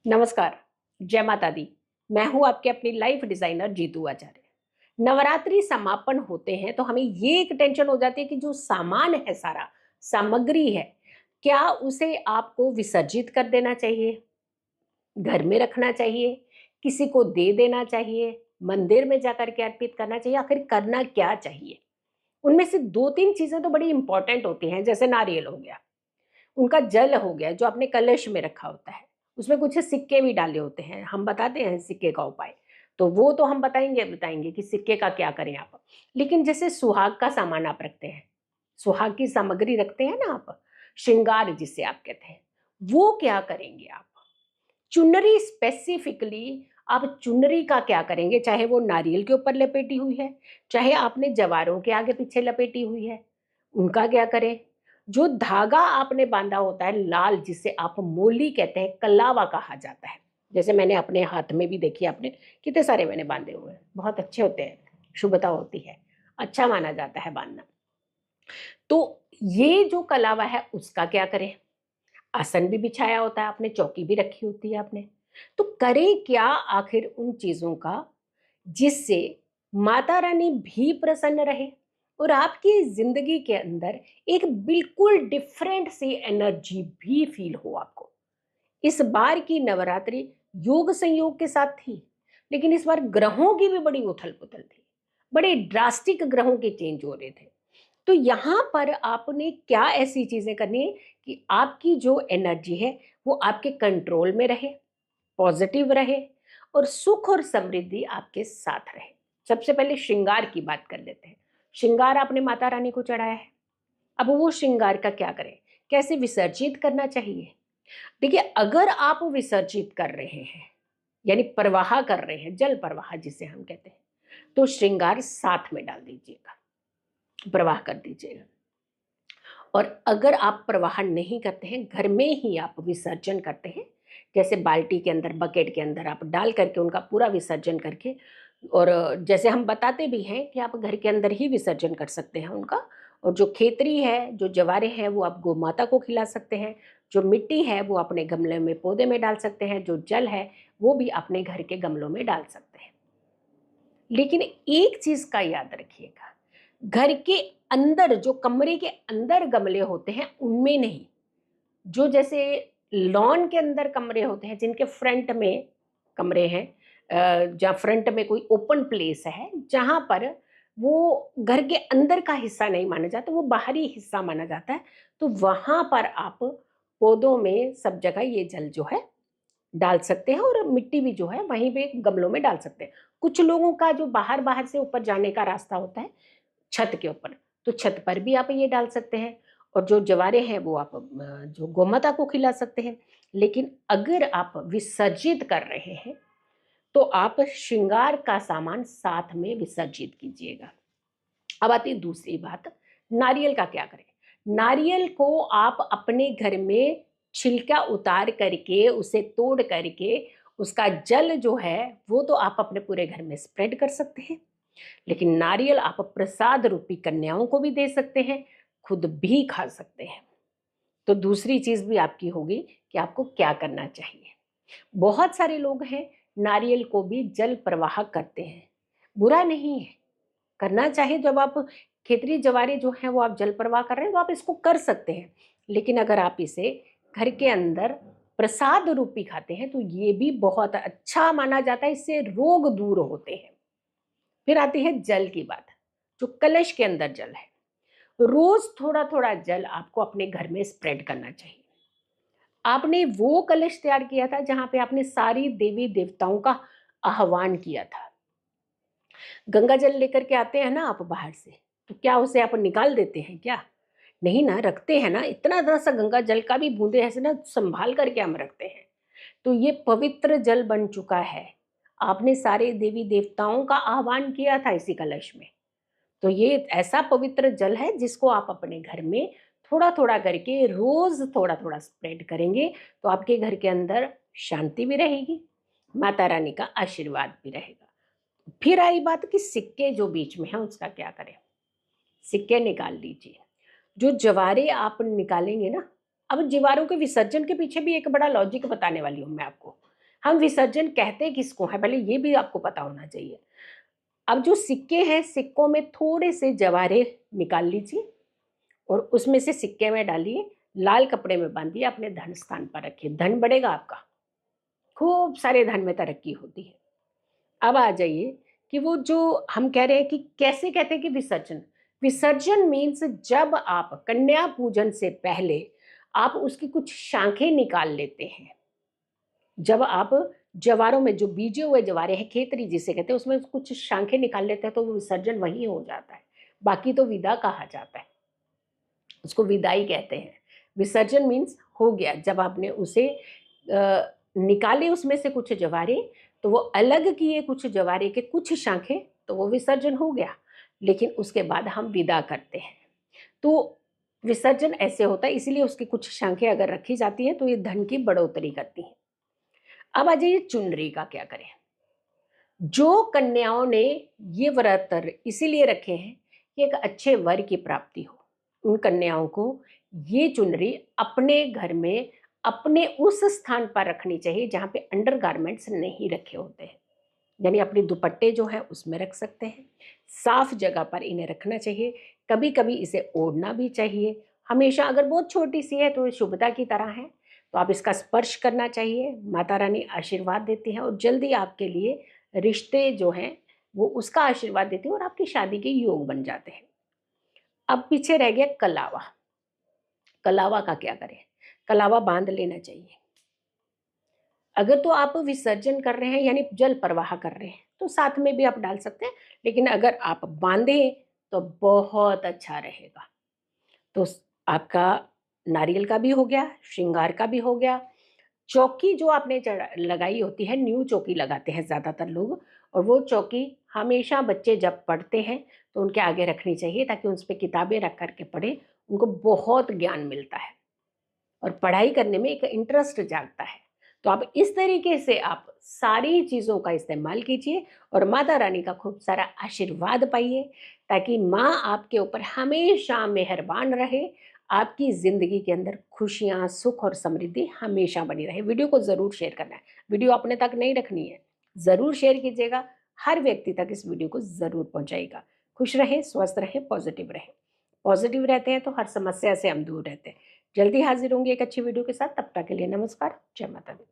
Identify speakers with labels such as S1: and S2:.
S1: नमस्कार, जय माता दी। मैं हूँ आपके अपनी लाइफ डिजाइनर जीतू आचार्य। नवरात्रि समापन होते हैं तो हमें ये एक टेंशन हो जाती है कि जो सामान है, सारा सामग्री है, क्या उसे आपको विसर्जित कर देना चाहिए, घर में रखना चाहिए, किसी को दे देना चाहिए, मंदिर में जाकर के अर्पित करना चाहिए, आखिर करना क्या चाहिए। उनमें से दो तीन चीजें तो बड़ी इंपॉर्टेंट होती हैं, जैसे नारियल हो गया, उनका जल हो गया जो आपने कलश में रखा होता है, उसमें कुछ सिक्के भी डाले होते हैं, हम बताते हैं सिक्के का उपाय। तो वो तो हम बताएंगे बताएंगे कि सिक्के का क्या करें आप। लेकिन जैसे सुहाग का सामान आप रखते हैं, सुहाग की सामग्री रखते हैं ना आप, श्रृंगार जिसे आप कहते हैं, वो क्या करेंगे आप। चुनरी स्पेसिफिकली, आप चुनरी का क्या करेंगे, चाहे वो नारियल के ऊपर लपेटी हुई है, चाहे आपने जवारों के आगे पीछे लपेटी हुई है, उनका क्या करें। जो धागा आपने बांधा होता है लाल, जिसे आप मोली कहते हैं, कलावा कहा जाता है, जैसे मैंने अपने हाथ में भी देखी, आपने कितने सारे मैंने बांधे हुए हैं, बहुत अच्छे होते हैं, शुभता होती है, अच्छा माना जाता है बांधना। तो ये जो कलावा है उसका क्या करें। आसन भी बिछाया होता है आपने, चौकी भी रखी होती है आपने, तो करें क्या आखिर उन चीजों का जिससे माता रानी भी प्रसन्न रहे और आपकी जिंदगी के अंदर एक बिल्कुल डिफरेंट सी एनर्जी भी फील हो आपको। इस बार की नवरात्रि योग संयोग के साथ थी, लेकिन इस बार ग्रहों की भी बड़ी उथल पुथल थी, बड़े ड्रास्टिक ग्रहों के चेंज हो रहे थे। तो यहाँ पर आपने क्या ऐसी चीजें करनी है कि आपकी जो एनर्जी है वो आपके कंट्रोल में रहे, पॉजिटिव रहे और सुख और समृद्धि आपके साथ रहे। सबसे पहले श्रृंगार की बात कर लेते हैं। श्रृंगार आपने माता रानी को चढ़ाया है, अब वो श्रृंगार का क्या करें, कैसे विसर्जित करना चाहिए। देखिए, अगर आप विसर्जित कर रहे हैं यानी प्रवाह कर रहे हैं, जल प्रवाह जिसे हम कहते हैं, तो श्रृंगार साथ में डाल दीजिएगा, प्रवाह कर दीजिएगा। और अगर आप प्रवाह नहीं करते हैं, घर में ही आप विसर्जन करते हैं, जैसे बाल्टी के अंदर, बकेट के अंदर आप डाल करके उनका पूरा विसर्जन करके, और जैसे हम बताते भी हैं कि आप घर के अंदर ही विसर्जन कर सकते हैं उनका। और जो खेतरी है, जो जवारे हैं, वो आप गौ माता को खिला सकते हैं। जो मिट्टी है वो अपने गमले में, पौधे में डाल सकते हैं। जो जल है वो भी अपने घर के गमलों में डाल सकते हैं। लेकिन एक चीज का याद रखिएगा, घर के अंदर, जो कमरे के अंदर गमले होते हैं उनमें नहीं। जो जैसे लॉन के अंदर कमरे होते हैं, जिनके फ्रंट में कमरे हैं, जहाँ फ्रंट में कोई ओपन प्लेस है, जहाँ पर वो घर के अंदर का हिस्सा नहीं माना जाता, वो बाहरी हिस्सा माना जाता है, तो वहां पर आप पौधों में सब जगह ये जल जो है डाल सकते हैं, और मिट्टी भी जो है वहीं पे गमलों में डाल सकते हैं। कुछ लोगों का जो बाहर बाहर से ऊपर जाने का रास्ता होता है छत के ऊपर, तो छत पर भी आप ये डाल सकते हैं। और जो जवारे हैं वो आप जो गोमाता को खिला सकते हैं। लेकिन अगर आप विसर्जित कर रहे हैं तो आप श्रृंगार का सामान साथ में विसर्जित कीजिएगा। अब आती है दूसरी बात, नारियल का क्या करें। नारियल को आप अपने घर में छिलका उतार करके, उसे तोड़ करके, उसका जल जो है वो तो आप अपने पूरे घर में स्प्रेड कर सकते हैं। लेकिन नारियल आप प्रसाद रूपी कन्याओं को भी दे सकते हैं, खुद भी खा सकते हैं। तो दूसरी चीज भी आपकी होगी कि आपको क्या करना चाहिए। बहुत सारे लोग हैं नारियल को भी जल प्रवाह करते हैं, बुरा नहीं है, करना चाहिए। जब आप खेतरी जवारे जो है वो आप जल प्रवाह कर रहे हैं तो आप इसको कर सकते हैं। लेकिन अगर आप इसे घर के अंदर प्रसाद रूपी खाते हैं तो ये भी बहुत अच्छा माना जाता है, इससे रोग दूर होते हैं। फिर आती है जल की बात। जो कलश के अंदर जल है, रोज थोड़ा थोड़ा जल आपको अपने घर में स्प्रेड करना चाहिए। आपने वो कलश तैयार किया था जहां पे आपने सारी देवी देवताओं का आह्वान किया था। गंगा जल लेकर के आते हैं ना आप बाहर से, तो क्या उसे आप निकाल देते हैं क्या? नहीं ना, रखते हैं ना, इतना इतना सा गंगा जल का भी बूंदे ऐसे ना संभाल करके हम रखते हैं। तो ये पवित्र जल बन चुका है। आपने सारे देवी देवताओं का आह्वान किया था इसी कलश में। तो ये ऐसा पवित्र जल है जिसको आप अपने घर में थोड़ा थोड़ा करके रोज थोड़ा थोड़ा स्प्रेड करेंगे, तो आपके घर के अंदर शांति भी रहेगी, माता रानी का आशीर्वाद भी रहेगा। फिर आई बात कि सिक्के जो बीच में है उसका क्या करें। सिक्के निकाल लीजिए। जो जवारे आप निकालेंगे ना, अब जवारों के विसर्जन के पीछे भी एक बड़ा लॉजिक बताने वाली हूँ मैं आपको। हम विसर्जन कहते किसको है, पहले ये भी आपको पता होना चाहिए। अब जो सिक्के हैं, सिक्कों में थोड़े से जवारे निकाल लीजिए और उसमें से सिक्के में डालिए, लाल कपड़े में बांधिए, अपने धन स्थान पर रखिए, धन बढ़ेगा आपका, खूब सारे धन में तरक्की होती है। अब आ जाइए कि वो जो हम कह रहे हैं कि कैसे कहते हैं कि विसर्जन, विसर्जन मीन्स जब आप कन्या पूजन से पहले आप उसकी कुछ शाखें निकाल लेते हैं। जब आप जवारों में जो बीजे हुए जवारे हैं, खेतरी जिसे कहते हैं, उसमें कुछ शाखें निकाल लेते हैं तो वो विसर्जन वही हो जाता है। बाकी तो विदा कहा जाता है, उसको विदाई कहते हैं। विसर्जन मीन्स हो गया, जब आपने उसे निकाले उसमें से कुछ जवारे, तो वो अलग किए कुछ जवारे के कुछ शाखें, तो वो विसर्जन हो गया। लेकिन उसके बाद हम विदा करते हैं, तो विसर्जन ऐसे होता है। इसीलिए उसकी कुछ शाखें अगर रखी जाती है तो ये धन की बढ़ोतरी करती है। अब आ जाइए चुनरी का क्या करें। जो कन्याओं ने ये व्रत इसीलिए रखे हैं कि एक अच्छे वर की प्राप्ति हो, उन कन्याओं को ये चुनरी अपने घर में अपने उस स्थान पर रखनी चाहिए जहाँ पे अंडरगारमेंट्स नहीं रखे होते हैं, यानी अपने दुपट्टे जो हैं उसमें रख सकते हैं, साफ जगह पर इन्हें रखना चाहिए। कभी कभी इसे ओढ़ना भी चाहिए, हमेशा। अगर बहुत छोटी सी है तो शुभता की तरह है, तो आप इसका स्पर्श करना चाहिए, माता रानी आशीर्वाद देती है और जल्दी आपके लिए रिश्ते जो हैं वो उसका आशीर्वाद देती है और आपकी शादी के योग बन जाते हैं। अब पीछे रह गया कलावा। कलावा का क्या करें, कलावा बांध लेना चाहिए। अगर तो आप विसर्जन कर रहे हैं यानी जल प्रवाह कर रहे हैं तो साथ में भी आप डाल सकते हैं, लेकिन अगर आप बांधे तो बहुत अच्छा रहेगा। तो आपका नारियल का भी हो गया, श्रृंगार का भी हो गया। चौकी जो आपने लगाई होती है, न्यू चौकी लगाते हैं ज़्यादातर लोग, और वो चौकी हमेशा बच्चे जब पढ़ते हैं तो उनके आगे रखनी चाहिए ताकि उस पर किताबें रख करके पढ़ें, उनको बहुत ज्ञान मिलता है और पढ़ाई करने में एक इंटरेस्ट जागता है। तो आप इस तरीके से आप सारी चीज़ों का इस्तेमाल कीजिए और माता रानी का खूब सारा आशीर्वाद पाइए, ताकि माँ आपके ऊपर हमेशा मेहरबान रहे, आपकी ज़िंदगी के अंदर खुशियाँ, सुख और समृद्धि हमेशा बनी रहे। वीडियो को ज़रूर शेयर करना है, वीडियो अपने तक नहीं रखनी है, ज़रूर शेयर कीजिएगा, हर व्यक्ति तक इस वीडियो को ज़रूर पहुँचाइएगा। खुश रहें, स्वस्थ रहें, पॉजिटिव रहें। पॉजिटिव रहते हैं तो हर समस्या से हम दूर रहते हैं। जल्दी हाजिर होंगे एक अच्छी वीडियो के साथ, तब तक के लिए नमस्कार, जय माता दी।